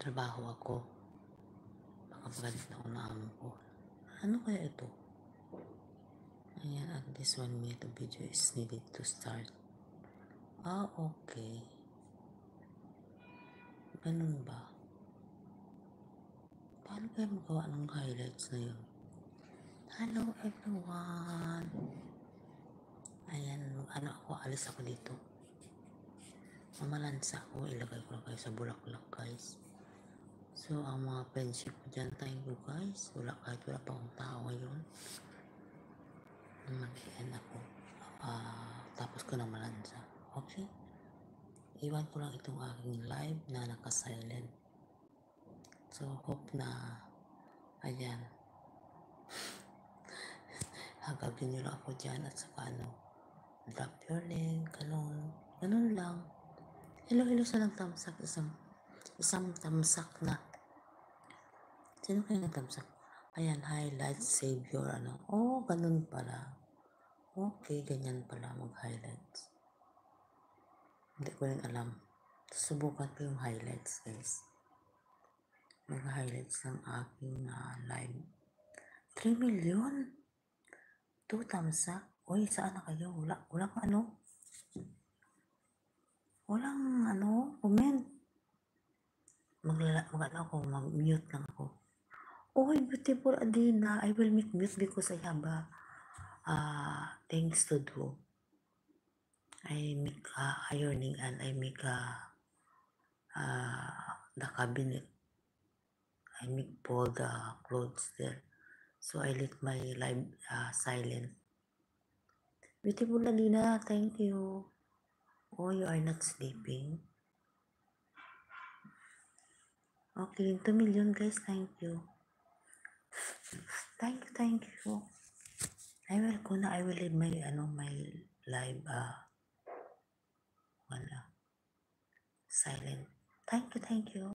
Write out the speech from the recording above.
trabaho ako. Baka magalit na ako na amo ko. Ano kaya ito? Ayan, at least 1 minute of video is needed to start. Okay. Ganun ba? Paano kaya magawa ng highlights na yun? Hello everyone! Ayan, alis ako dito. Mamalansa ako, ilagay ko lang kayo sa bulaklak guys. So, ang mga friendship ko dyan, thank you guys. Kahit wala pa akong tao ngayon. Mag-end ako. Tapos ko na malansa. Okay? Iwan ko lang itong aking live na naka-silent. So, hope na, ayan, hagagin nyo lang ako dyan at saka drop your link, ganun lang. Hello sa nagtamsak, isang tamsak na. Sino kayo nagtamsak? Ayan, highlights, save your ganun pala. Okay, ganyan pala mag-highlights. Hindi ko rin alam. Subukan ko yung highlights guys. Mag-highlights ng aking live. 3 million? 2 thumbs up? Uy, saan na kayo? Walang comment. Mag-mute lang ako. Uy, beautiful Adina. I will mute because I have things to do. I make ironing and I make the cabinet. I make all the clothes there. So I let my live silent. Beautiful Alina, thank you. Oh, you are not sleeping. Okay, 2 million guys, thank you. Thank you. I will leave my my live silent. Thank you.